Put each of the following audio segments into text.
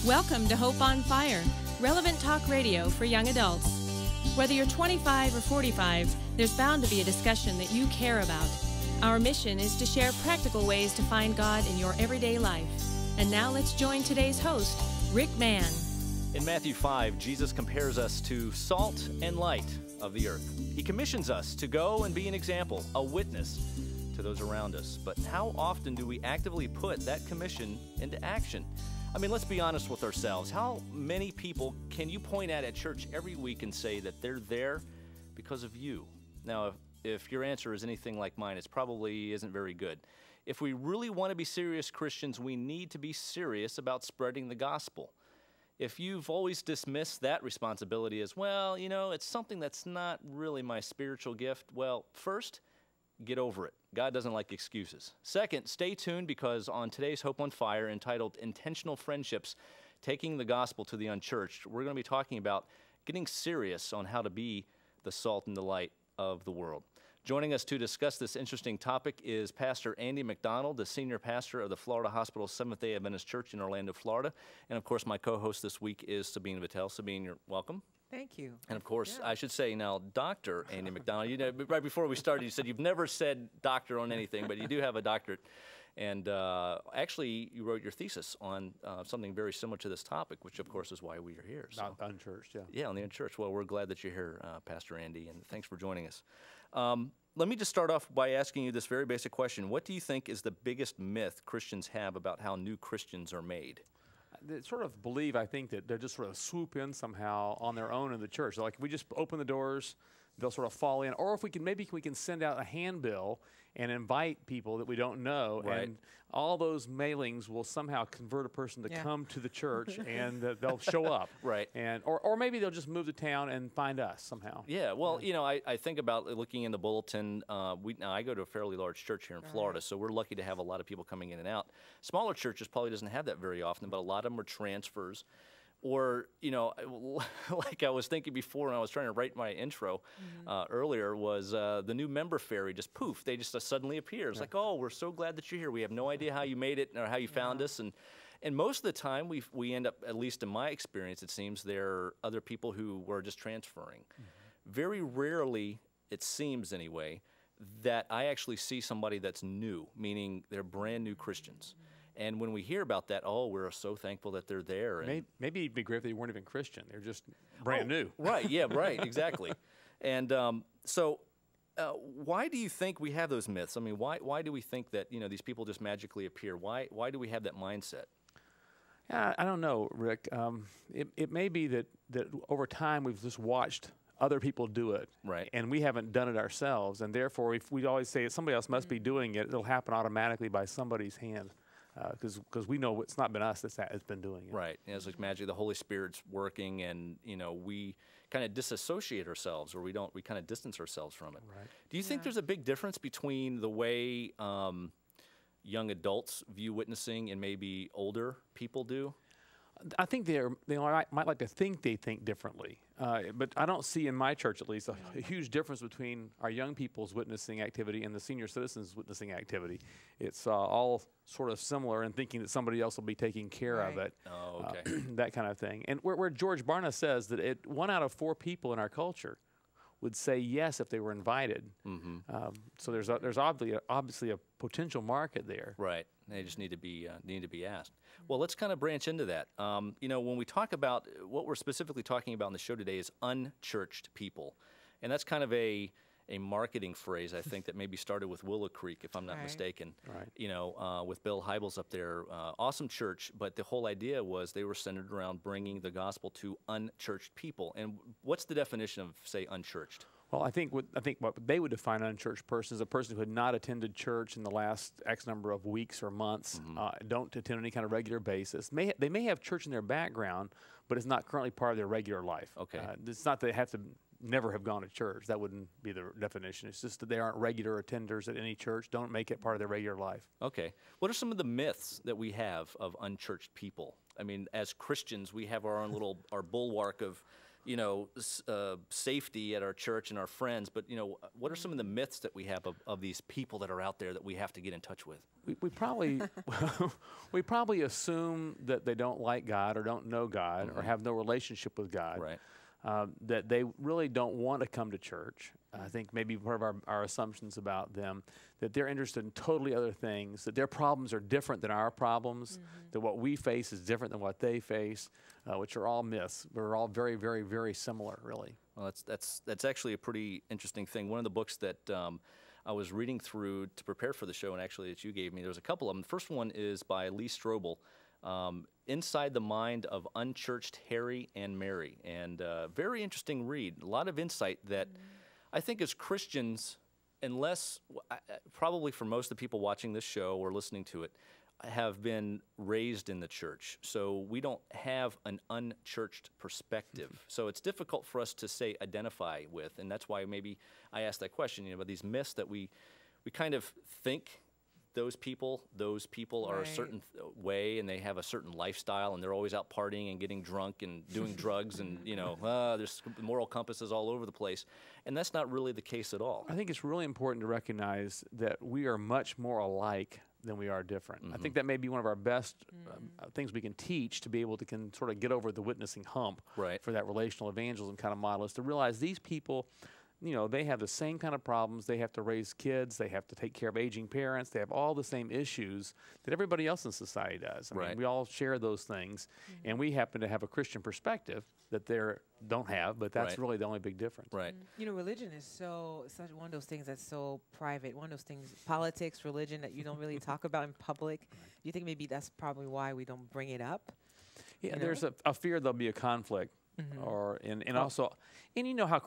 Welcome to Hope on Fire, relevant talk radio for young adults. Whether you're 25 or 45, there's bound to be a discussion that you care about. Our mission is to share practical ways to find God in your everyday life. And now let's join today's host, Rick Mann. In Matthew 5, Jesus compares us to salt and light of the earth. He commissions us to go and be an example, a witness to those around us. But how often do we actively put that commission into action? I mean, let's be honest with ourselves. How many people can you point at church every week and say that they're there because of you? Now, if your answer is anything like mine, it probably isn't very good. If we really want to be serious Christians, we need to be serious about spreading the gospel. If you've always dismissed that responsibility as, well, you know, it's something that's not really my spiritual gift, well, first, get over it. God doesn't like excuses. Second, stay tuned because on today's Hope on Fire, entitled Intentional Friendships, Taking the Gospel to the Unchurched, we're going to be talking about getting serious on how to be the salt and the light of the world. Joining us to discuss this interesting topic is Pastor Andy McDonald, the senior pastor of the Florida Hospital Seventh-day Adventist Church in Orlando, Florida. And, of course, my co-host this week is Sabine Vatel. Sabine, you're welcome. Thank you. And, of course, I should say now, Dr. Andy McDonald. You know, right before we started, you said you've never said doctor on anything, but you do have a doctorate. And actually, you wrote your thesis on something very similar to this topic, which, of course, is why we are here. So. Not Unchurched, yeah. Yeah, on the Unchurched. Well, we're glad that you're here, Pastor Andy, and thanks for joining us. Let me just start off by asking you this very basic question. What do you think is the biggest myth Christians have about how new Christians are made? They sort of believe, I think, that they'll just sort of swoop in somehow on their own in the church. Like if we just open the doors, they'll sort of fall in. Or if we can, maybe we can send out a handbill and invite people that we don't know. Right. And all those mailings will somehow convert a person to come to the church and they'll show up. Right. And or maybe they'll just move to town and find us somehow. Yeah, well, you know, I think about looking in the bulletin. Now, I go to a fairly large church here in Florida, so we're lucky to have a lot of people coming in and out. Smaller churches probably doesn't have that very often, but a lot of them are transfers. Or, you know, like I was thinking before when I was trying to write my intro earlier, was the new member ferry just poof, they just suddenly appear. It's like, oh, we're so glad that you're here. We have no idea how you made it or how you found us. And most of the time we end up, at least in my experience, it seems there are other people who were just transferring. Very rarely, it seems anyway, that I actually see somebody that's new, meaning they're brand new Christians. And when we hear about that, oh, we're so thankful that they're there. And maybe it'd be great if they weren't even Christian. They're just brand new. Right, yeah, right, exactly. And so why do you think we have those myths? I mean, why do we think that, you know, these people just magically appear? Why do we have that mindset? Yeah, I don't know, Rick. It may be that over time we've just watched other people do it, right? And we haven't done it ourselves. And therefore, if we always say somebody else must be doing it, it'll happen automatically by somebody's hand. Because we know it's not been us that's been doing it. Right. And it's like magic. The Holy Spirit's working, and you know we kind of disassociate ourselves, or we kind of distance ourselves from it. Right. Do you think there's a big difference between the way young adults view witnessing and maybe older people do? I think they might like to think they think differently, but I don't see in my church at least a huge difference between our young people's witnessing activity and the senior citizens' witnessing activity. It's all sort of similar in thinking that somebody else will be taking care of it, that kind of thing. And where George Barna says that 1 out of 4 people in our culture would say yes if they were invited. So there's obviously a potential market there. Right. They just need to be asked. Well, let's kind of branch into that. You know, when we talk about what we're specifically talking about in the show today is unchurched people, and that's kind of a marketing phrase I think that maybe started with Willow Creek, if I'm not mistaken. Right. You know, with Bill Hybels up there, awesome church, but the whole idea was they were centered around bringing the gospel to unchurched people. And what's the definition of, say, unchurched? Well, I think what they would define an unchurched person is a person who had not attended church in the last X number of weeks or months, don't attend any kind of regular basis. They may have church in their background, but it's not currently part of their regular life. Okay. It's not that they have to never have gone to church. That wouldn't be the definition. It's just that they aren't regular attenders at any church, don't make it part of their regular life. Okay. What are some of the myths that we have of unchurched people? I mean, as Christians, we have our own little, our bulwark of, safety at our church and our friends, but what are some of the myths that we have of these people that are out there that we have to get in touch with? We probably we probably assume that they don't like God or don't know God or have no relationship with God. Right. That they really don't want to come to church. I think maybe part of our assumptions about them, that they're interested in totally other things, that their problems are different than our problems, that what we face is different than what they face, which are all myths. We're all very, very, very similar, really. Well, that's actually a pretty interesting thing. One of the books that I was reading through to prepare for the show, and actually that you gave me, there was a couple of them. The first one is by Lee Strobel, Inside the Mind of Unchurched Harry and Mary, and very interesting read. A lot of insight that I think as Christians, unless probably for most of the people watching this show or listening to it, have been raised in the church. So we don't have an unchurched perspective. So it's difficult for us to say identify with, and that's why maybe I asked that question, about these myths that we kind of think those people are a certain way, and they have a certain lifestyle, and they're always out partying and getting drunk and doing drugs, and there's moral compasses all over the place, and that's not really the case at all. I think it's really important to recognize that we are much more alike than we are different. I think that may be one of our best things we can teach to be able to sort of get over the witnessing hump for that relational evangelism kind of model, is to realize these people, they have the same kind of problems. They have to raise kids. They have to take care of aging parents. They have all the same issues that everybody else in society does. I mean, we all share those things, and we happen to have a Christian perspective that they don't have, but that's really the only big difference. Right. Religion is such one of those things that's so private. One of those things, politics, religion, that you don't really talk about in public. Do you think maybe that's probably why we don't bring it up? Yeah, there's a fear there'll be a conflict. Also, you know how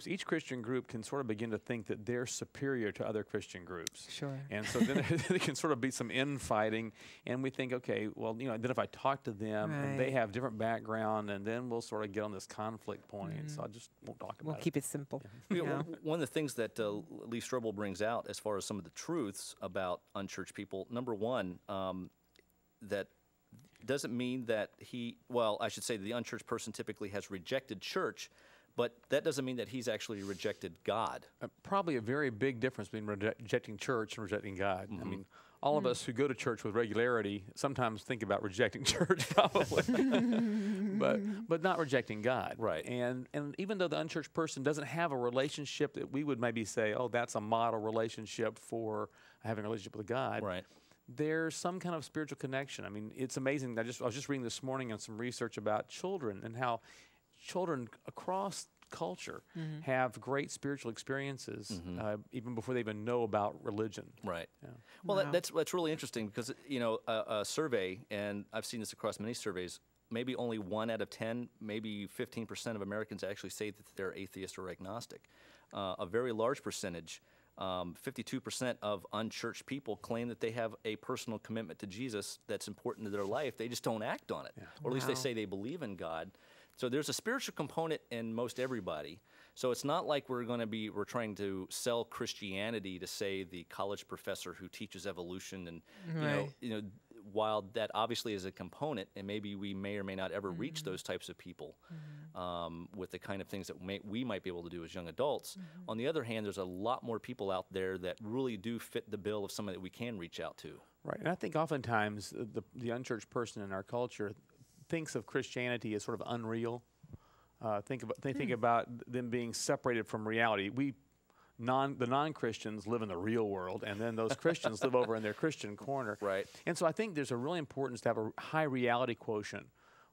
each Christian group can sort of begin to think that they're superior to other Christian groups. Sure. And so then there can sort of be some infighting, and we think, okay, well, then if I talk to them, and they have different background, and then we'll sort of get on this conflict point, so I just won't talk about it. We'll keep it simple. One of the things that Lee Strobel brings out as far as some of the truths about unchurched people, number one, that doesn't mean that I should say the unchurched person typically has rejected church, but that doesn't mean that he's actually rejected God. Probably a very big difference between rejecting church and rejecting God. I mean, all of us who go to church with regularity sometimes think about rejecting church, probably, but not rejecting God. Right. And even though the unchurched person doesn't have a relationship that we would maybe say, oh, that's a model relationship for having a relationship with God. Right. There's some kind of spiritual connection. I mean, it's amazing. I was just reading this morning on some research about children and how children across culture have great spiritual experiences even before they even know about religion. Right. Yeah. Well, that's really interesting because a survey, and I've seen this across many surveys, maybe only 1 out of 10, maybe 15% of Americans actually say that they're atheist or agnostic. A very large percentage. 52% of unchurched people claim that they have a personal commitment to Jesus that's important to their life. They just don't act on it. Yeah. Or at least they say they believe in God. So there's a spiritual component in most everybody. So it's not like we're trying to sell Christianity to, say, the college professor who teaches evolution, and while that obviously is a component, and maybe we may or may not ever reach those types of people with the kind of things that we might be able to do as young adults. On the other hand, there's a lot more people out there that really do fit the bill of somebody that we can reach out to. Right, and I think oftentimes the unchurched person in our culture thinks of Christianity as sort of unreal. They think about them being separated from reality. The non-Christians live in the real world, and then those Christians live over in their Christian corner. Right. And so I think there's a real importance to have a high reality quotient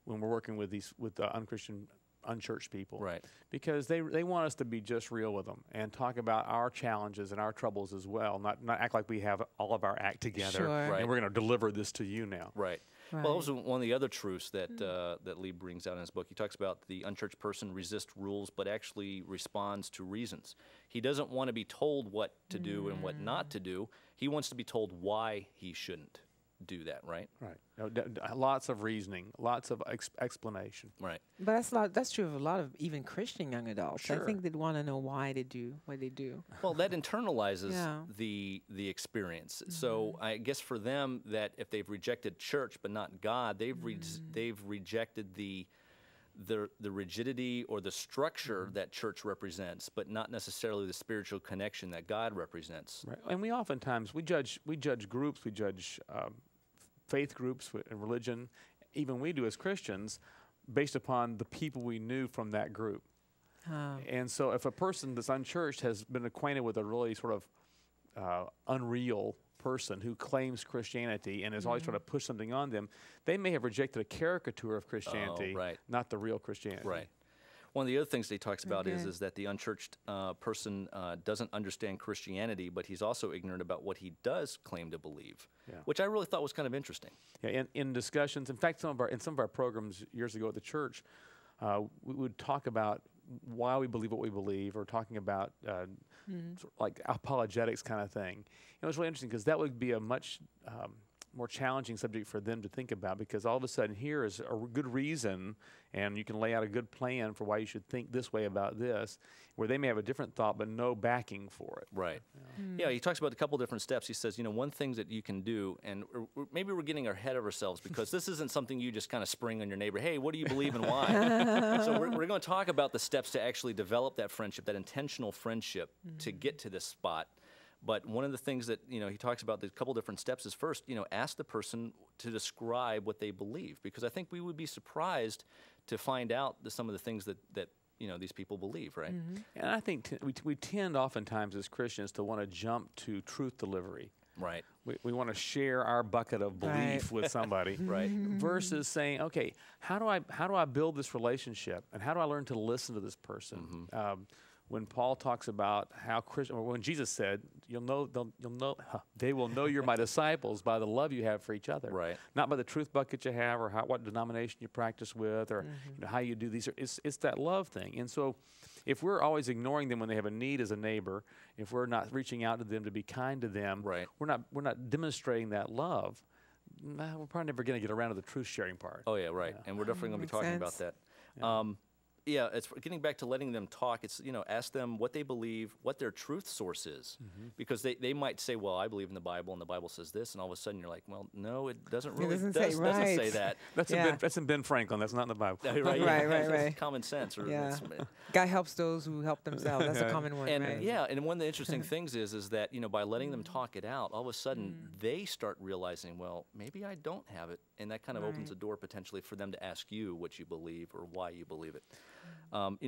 when we're working with unchristian, unchurched people. Right. Because they want us to be just real with them and talk about our challenges and our troubles as well, not act like we have all of our act together and we're going to deliver this to you now. Right. Well, that was one of the other truths that that Lee brings out in his book. He talks about the unchurched person resists rules, but actually responds to reasons. He doesn't want to be told what to do and what not to do. He wants to be told why he shouldn't do that, right? Right. Lots of reasoning, lots of explanation. Right. But that's true of a lot of even Christian young adults. Sure. I think they'd want to know why they do what they do. Well, that internalizes the experience. So I guess for them, that if they've rejected church but not God, they've rejected the the rigidity or the structure that church represents, but not necessarily the spiritual connection that God represents. Right. And we oftentimes we judge groups, we judge faith groups and religion, even we do as Christians, based upon the people we knew from that group. And so if a person that's unchurched has been acquainted with a really sort of unreal person who claims Christianity and is always trying to push something on them, they may have rejected a caricature of Christianity, not the real Christianity. Right. One of the other things that he talks about is that the unchurched person doesn't understand Christianity, but he's also ignorant about what he does claim to believe, which I really thought was kind of interesting. Yeah, in discussions, in fact, in some of our programs years ago at the church, we would talk about why we believe what we believe, or talking about sort of like apologetics kind of thing. And it was really interesting because that would be a much more challenging subject for them to think about, because all of a sudden here is a good reason, and you can lay out a good plan for why you should think this way about this, where they may have a different thought but no backing for it. Right. Yeah, he talks about a couple different steps. He says, one thing that you can do, and maybe we're getting ahead of ourselves because this isn't something you just kind of spring on your neighbor, hey, what do you believe and why? So we're going to talk about the steps to actually develop that friendship, that intentional friendship to get to this spot. But one of the things that, he talks about, the couple different steps is first, ask the person to describe what they believe, because I think we would be surprised to find out some of the things that these people believe, right? And I think we tend oftentimes as Christians to want to jump to truth delivery. Right. We want to share our bucket of belief with somebody, right? Versus saying, okay, how do I build this relationship, and how do I learn to listen to this person? When Paul talks about how when Jesus said, they will know you're my disciples by the love you have for each other, right? Not by the truth bucket you have, or what denomination you practice with, or how you do these. It's that love thing. And so, if we're always ignoring them when they have a need as a neighbor, if we're not reaching out to them to be kind to them, right? We're not demonstrating that love. We're probably never going to get around to the truth sharing part. Oh yeah, right. And we're definitely going to be talking about that. Yeah, it's getting back to letting them talk. It's, ask them what they believe, what their truth source is. Because they might say, well, I believe in the Bible, and the Bible says this, and all of a sudden you're like, well, no, it doesn't really doesn't say that. That's in Ben Franklin. That's not in the Bible. Right. Common sense. Or God helps those who help themselves. That's a common one, and, right? Yeah, and one of the interesting things is that, by letting them talk it out, all of a sudden they start realizing, well, maybe I don't have it. And that kind of opens the door potentially for them to ask you what you believe or why you believe it.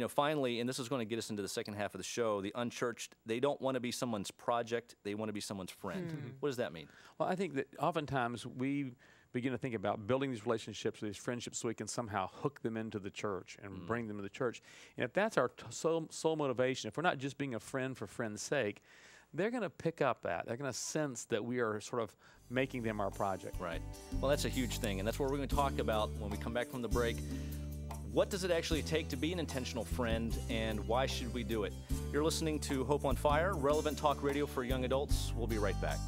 Finally, and this is going to get us into the second half of the show, the unchurched, they don't want to be someone's project, they want to be someone's friend. What does that mean? Well, I think that oftentimes we begin to think about building these relationships, these friendships, so we can somehow hook them into the church and bring them to the church. And if that's our sole motivation, if we're not just being a friend for friend's sake, they're going to pick up that. They're going to sense that we are sort of making them our project. Right. Well, that's a huge thing, and that's what we're going to talk about when we come back from the break. What does it actually take to be an intentional friend, and why should we do it? You're listening to Hope on Fire, relevant talk radio for young adults. We'll be right back.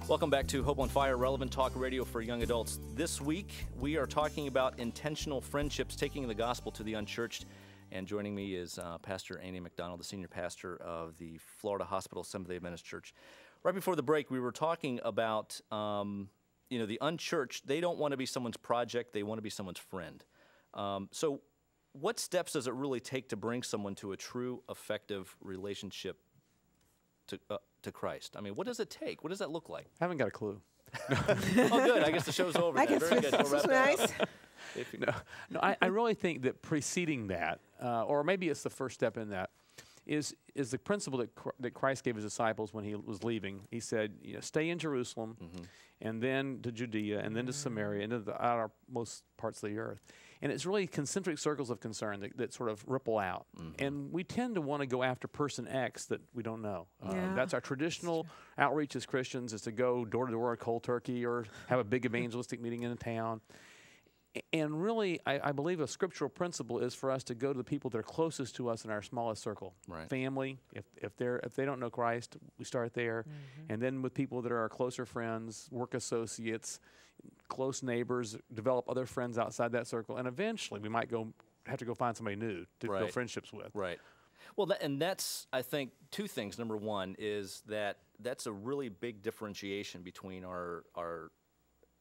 Welcome back to Hope on Fire, relevant talk radio for young adults. This week, we are talking about intentional friendships, taking the gospel to the unchurched. And joining me is Pastor Andy McDonald, the senior pastor of the Florida Hospital Assembly Adventist Church. Right before the break, we were talking about, the unchurched. They don't want to be someone's project. They want to be someone's friend. So what steps does it really take to bring someone to a true, effective relationship to Christ? I mean, what does it take? What does that look like? I haven't got a clue. Oh, good. I guess the show's over. I guess Very good. this was nice. I really think that preceding that, or maybe it's the first step in that, is the principle that Christ gave his disciples when he was leaving. He said, stay in Jerusalem, and then to Judea, and then to Samaria, and to the outermost parts of the earth. And it's really concentric circles of concern that sort of ripple out. And we tend to want to go after person X that we don't know. That's our traditional outreach as Christians, is to go door to door cold turkey or have a big evangelistic meeting in a town. And really, I believe a scriptural principle is for us to go to the people that are closest to us in our smallest circle. Right. Family, if they don't know Christ, we start there. And then with people that are our closer friends, work associates, close neighbors, develop other friends outside that circle. And eventually, we might have to go find somebody new to build friendships with. Right. Well, and that's, I think, two things. Number one is that's a really big differentiation between our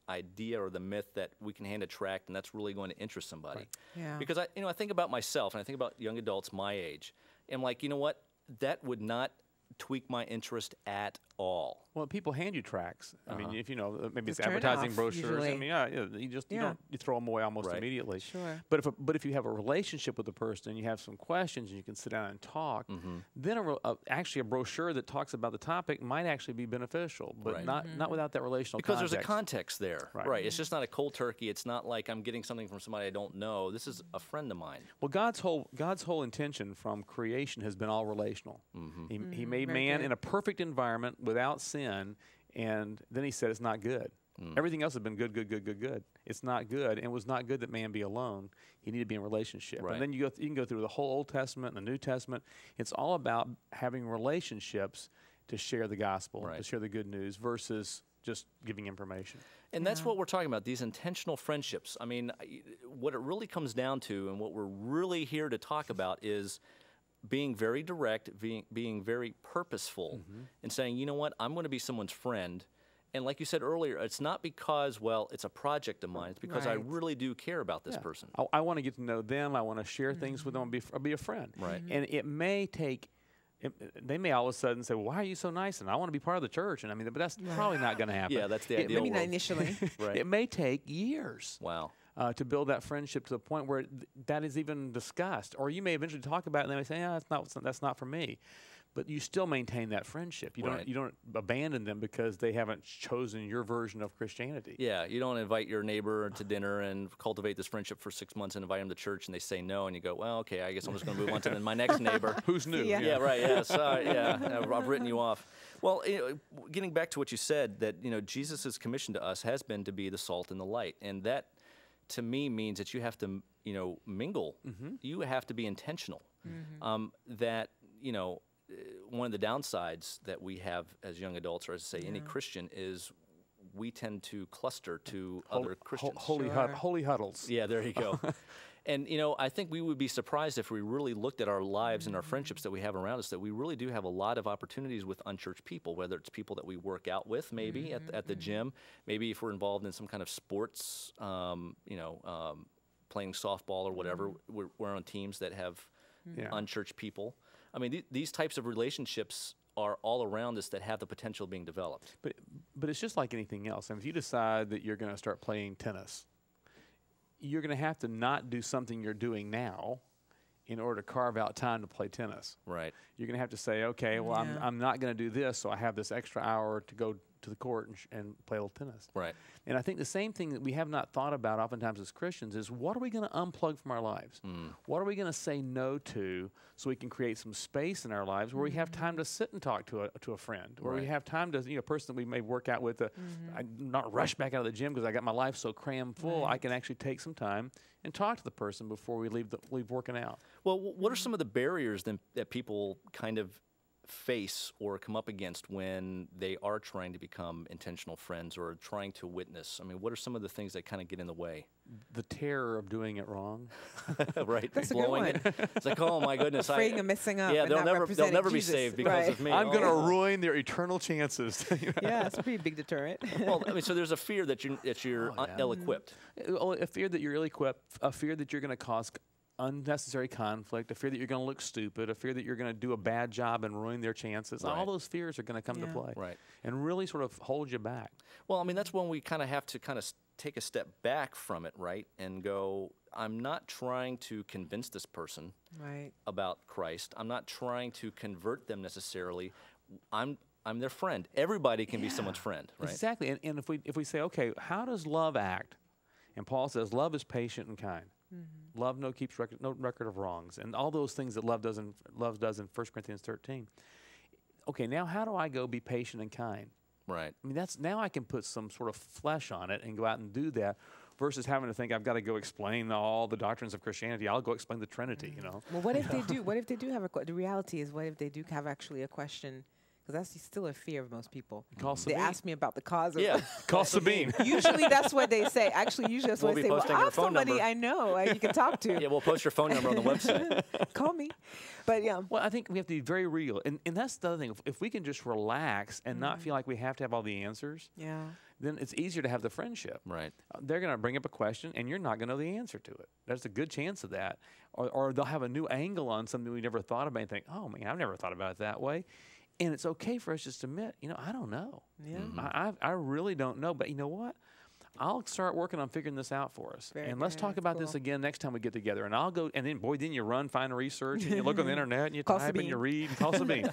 idea or the myth that we can hand a tract and that's really going to interest somebody. Right. Yeah. Because I think about myself and I think about young adults my age, and I'm like, you know what? That would not tweak my interest at all. Well, people hand you tracts. I mean, if maybe Just it's turn it advertising off, brochures. usually. I mean, you throw them away almost Right. immediately. Sure. But if you have a relationship with the person and you have some questions and you can sit down and talk, then actually a brochure that talks about the topic might actually be beneficial, but Right. not without that relational Because context. there's a context there. Right. It's just not a cold turkey. It's not like I'm getting something from somebody I don't know. This is a friend of mine. Well, God's whole intention from creation has been all relational. He made Very man good. in a perfect environment without sin, and then he said it's not good. Everything else has been good. It's not good, and it was not good that man be alone. He needed to be in relationship. Right. And then you can go through the whole Old Testament and the New Testament. It's all about having relationships to share the gospel, Right. to share the good news, versus just giving information. And that's what we're talking about, these intentional friendships. I mean, what it really comes down to and what we're really here to talk about is being very direct, being very purposeful, and saying, you know what, I'm going to be someone's friend. And like you said earlier, it's not because, well, it's a project of mine. It's because I Right. really do care about this Yeah. person. I want to get to know them. I want to share things with them. Be a friend. Right. And it may take. They may all of a sudden say, "Well, why are you so nice?" And I want to be part of the church. And I mean, but that's probably not going to happen. Yeah, that's the It- ideal Maybe not world. initially. Right. It may take years Wow. to build that friendship to the point where that is even discussed, or you may eventually talk about it, and they may say, "Yeah, that's not for me." But you still maintain that friendship. Right. You don't abandon them because they haven't chosen your version of Christianity. Yeah, you don't invite your neighbor to dinner and cultivate this friendship for 6 months and invite them to church and they say no and you go, well, okay, I guess I'm just going to move on to my next neighbor. Who's new? Yeah. Yeah, right. Yeah, sorry. Yeah, I've written you off. Well, getting back to what you said, that Jesus' commission to us has been to be the salt and the light, and that to me means that you have to mingle. You have to be intentional. That one of the downsides that we have as young adults, or as I say, any Christian, is we tend to cluster to other Christians. Holy huddles. Yeah, there you go. And, I think we would be surprised if we really looked at our lives and our friendships that we have around us, that we really do have a lot of opportunities with unchurched people, whether it's people that we work out with, maybe at the gym, maybe if we're involved in some kind of sports, playing softball or whatever, we're on teams that have unchurched people. I mean, these types of relationships are all around us that have the potential of being developed. But it's just like anything else. And if you decide that you're going to start playing tennis, you're going to have to not do something you're doing now in order to carve out time to play tennis. Right. You're going to have to say, okay, well, I'm not going to do this, so I have this extra hour to go to the court and play a little tennis. Right. And I think the same thing that we have not thought about oftentimes as Christians is, what are we going to unplug from our lives? What are we going to say no to so we can create some space in our lives where we have time to sit and talk to a friend, where we Right. have time to, a person that we may work out with, I not rush back out of the gym because I got my life so crammed full. I can actually take some time and talk to the person before we leave working out. Well, what are some of the barriers then that people kind of face or come up against when they are trying to become intentional friends or trying to witness? I mean, what are some of the things that kind of get in the way? The terror of doing it wrong. Right, That's a good blowing one. it. It's like, oh my goodness, Afraid of messing up. Yeah, and they'll not never representing be Jesus. saved because Right. of me. I'm going to Oh. ruin their eternal chances. Yeah, it's a pretty big deterrent. Well, I mean, so there's a fear that you're ill-equipped. A fear that you're ill-equipped, a fear that you're going to cause unnecessary conflict, a fear that you're going to look stupid, a fear that you're going to do a bad job and ruin their chances. Right. All those fears are going to come to play, Right. and really sort of hold you back. Well, I mean, that's when we kind of have to take a step back from it, right, and go, I'm not trying to convince this person Right. about Christ. I'm not trying to convert them necessarily. I'm their friend. Everybody can be someone's friend, right? Exactly. And if we say, okay, how does love act? And Paul says, love is patient and kind. Love keeps no record of wrongs, and all those things that love does in 1 Corinthians 13. Okay, now how do I go be patient and kind? Right. I mean, now I can put some sort of flesh on it and go out and do that, versus having to think I've got to go explain all the doctrines of Christianity. I'll go explain the Trinity. Well, what if they do? What if they do have the reality is, what if they do have actually a question? because that's still a fear of most people. Call They Sabine. ask me about the cause of Yeah. Call Sabine. Usually that's what they say. Actually, usually that's We'll what be they say. Well, posting I your have phone somebody number. I know you can talk to. Yeah, we'll post your phone number on the website. Call me. But yeah. Well, I think we have to be very real. And that's the other thing. If we can just relax and not feel like we have to have all the answers, Yeah. then it's easier to have the friendship. Right. They're going to bring up a question, and you're not going to know the answer to it. There's a good chance of that. Or they'll have a new angle on something we never thought about and think, oh, man, I've never thought about it that way. And it's okay for us just to admit, I don't know. Yeah. I really don't know. But you know what? I'll start working on figuring this out for us. Very And let's good. talk about this Cool. again next time we get together. And I'll go, and then, boy, then you run, find research, and you look on the internet, and you Call type, and you Sabine. read, and call Sabine.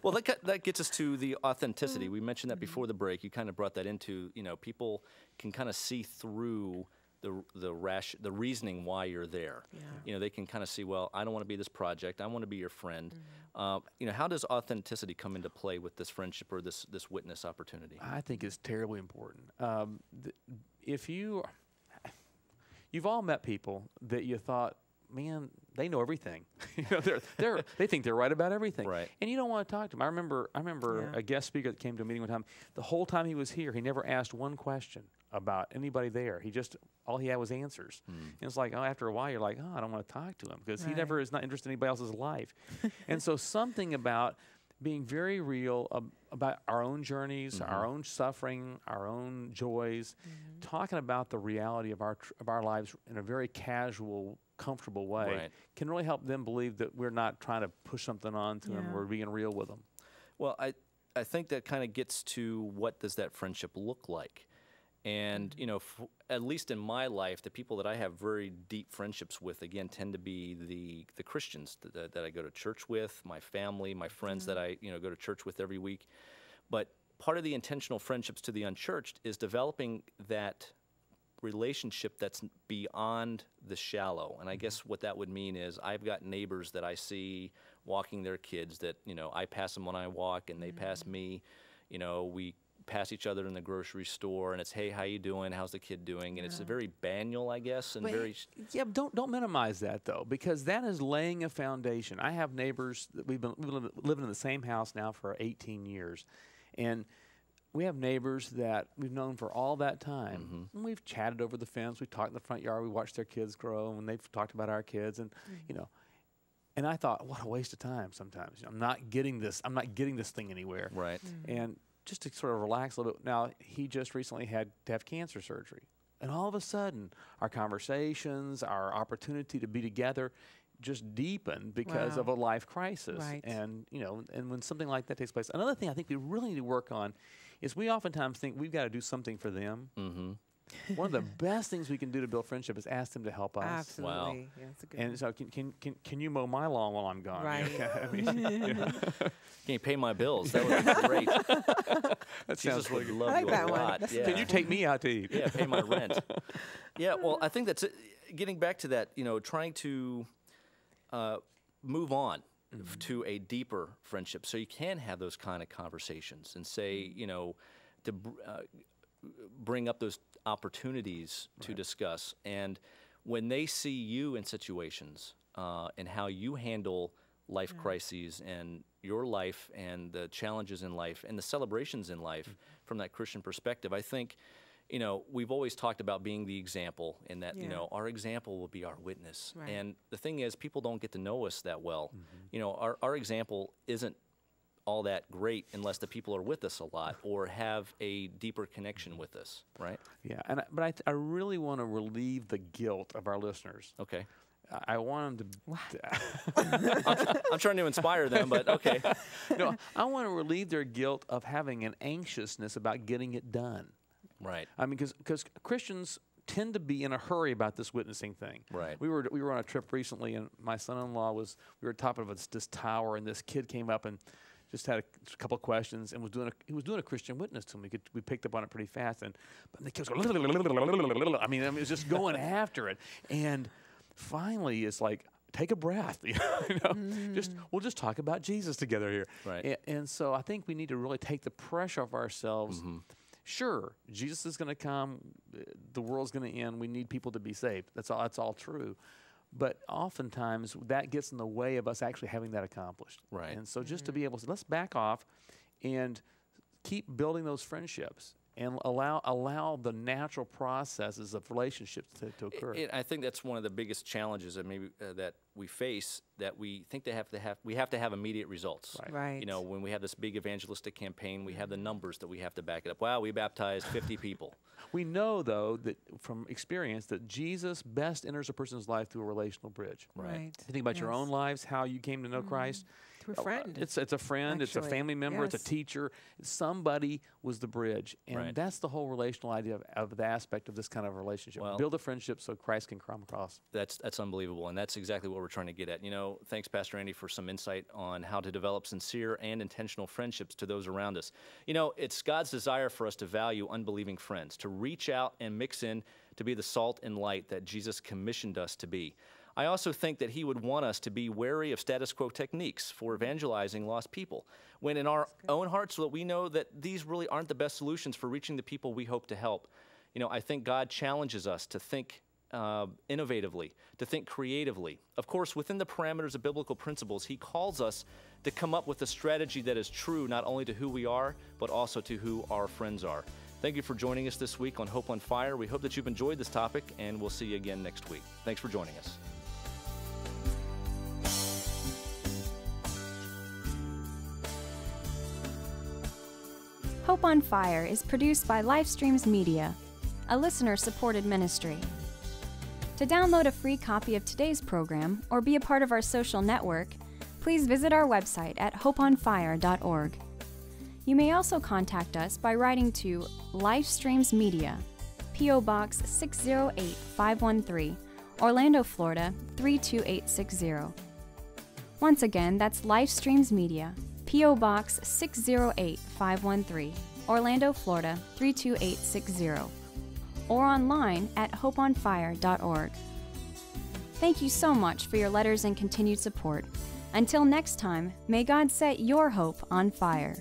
Well, that gets us to the authenticity. We mentioned that before the break. You kind of brought that into, people can kind of see through the reasoning why you're there. Yeah. They can kind of see, well, I don't want to be this project. I want to be your friend. How does authenticity come into play with this friendship or this witness opportunity? I think it's terribly important. If you've all met people that you thought, man, they know everything. They think they're right about everything. Right. And you don't want to talk to them. I remember Yeah. a guest speaker that came to a meeting one time. The whole time he was here, he never asked one question about anybody there. All he had was answers. And it's like, after a while, you're like, I don't want to talk to him because he Right. never is not interested in anybody else's life. And so something about being very real about our own journeys, our own suffering, our own joys, talking about the reality of our lives in a very casual, comfortable way Right. can really help them believe that we're not trying to push something on to them. Yeah. We're being real with them. Well, I think that kind of gets to what does that friendship look like? And, at least in my life, the people that I have very deep friendships with, again, tend to be the Christians that I go to church with, my family, my friends that I, go to church with every week. But part of the intentional friendships to the Unchurched is developing that relationship that's beyond the shallow. And I guess what that would mean is I've got neighbors that I see walking their kids that, I pass them when I walk and they pass me. We pass each other in the grocery store and it's, hey, how you doing? How's the kid doing? And it's a very banal, I guess, and very... Yeah, but don't minimize that, though, because that is laying a foundation. I have neighbors that we've been living in the same house now for 18 years. And we have neighbors that we've known for all that time. And we've chatted over the fence. We've talked in the front yard. We watched their kids grow, and they've talked about our kids. And, and I thought, what a waste of time sometimes. I'm not getting this thing anywhere. Right. And just to sort of relax a little bit. Now, he just recently had to have cancer surgery. And all of a sudden, our conversations, our opportunity to be together just deepened because of a life crisis. Right. And, and when something like that takes place. Another thing I think we really need to work on is we oftentimes think we've got to do something for them. One of the best things we can do to build friendship is ask them to help us. Absolutely. Wow. Yeah, that's a good And so can you mow my lawn while I'm gone? Right. Can you pay my bills? That would be great. That Jesus sounds would really good. love I like you that a one. lot. That's Yeah. Can you take me out to eat? Yeah, pay my rent. Yeah, well, I think that's it. Getting back to that, trying to move on to a deeper friendship so you can have those kind of conversations and say, to bring up those opportunities to discuss. And when they see you in situations and how you handle life crises and your life and the challenges in life and the celebrations in life from that Christian perspective, I think, we've always talked about being the example and that, our example will be our witness. Right. And the thing is, people don't get to know us that well. Our example isn't all that great unless the people are with us a lot or have a deeper connection with us, right? Yeah, but I really want to relieve the guilt of our listeners. Okay. I want them I'm trying to inspire them, but okay. No, I want to relieve their guilt of having an anxiousness about getting it done. Right. I mean, because Christians tend to be in a hurry about this witnessing thing. Right. We were on a trip recently, and my son-in-law we were at the top of this tower, and this kid came up and just had a couple of questions and he was doing a Christian witness to him. We picked up on it pretty fast, but the kids go, I mean, it was just going after it. And finally, it's like, take a breath, we'll just talk about Jesus together here. Right. And so I think we need to really take the pressure off ourselves. Sure, Jesus is going to come, the world's going to end, we need people to be saved. That's all true. But oftentimes that gets in the way of us actually having that accomplished. Right. And so just to be able to, let's back off and keep building those friendships and allow the natural processes of relationships to occur. I think that's one of the biggest challenges that maybe that we face, that we think we have to have immediate results. Right. You know, when we have this big evangelistic campaign, we have the numbers that we have to back it up. Wow, we baptized 50 people. We know, though, that from experience, that Jesus best enters a person's life through a relational bridge. Right. You think about your own lives, how you came to know Christ. Through a friend. It's a friend, it's a family member, it's a teacher. Somebody was the bridge. And that's the whole relational idea of the aspect of this kind of relationship. Well, build a friendship so Christ can come across. That's unbelievable, and that's exactly what we're trying to get at. You know, thanks, Pastor Andy, for some insight on how to develop sincere and intentional friendships to those around us. You know, it's God's desire for us to value unbelieving friends, to reach out and mix in, to be the salt and light that Jesus commissioned us to be. I also think that he would want us to be wary of status quo techniques for evangelizing lost people, when in our own hearts we know that these really aren't the best solutions for reaching the people we hope to help. You know, I think God challenges us to think innovatively, to think creatively. Of course, within the parameters of biblical principles, he calls us to come up with a strategy that is true not only to who we are, but also to who our friends are. Thank you for joining us this week on Hope on Fire. We hope that you've enjoyed this topic, and we'll see you again next week. Thanks for joining us. Hope on Fire is produced by Livestreams Media, a listener-supported ministry. To download a free copy of today's program or be a part of our social network, please visit our website at hopeonfire.org. You may also contact us by writing to Livestreams Media, P.O. Box 608513, Orlando, Florida 32860. Once again, that's Livestreams Media, P.O. Box 608513, Orlando, Florida 32860, or online at hopeonfire.org. Thank you so much for your letters and continued support. Until next time, may God set your hope on fire.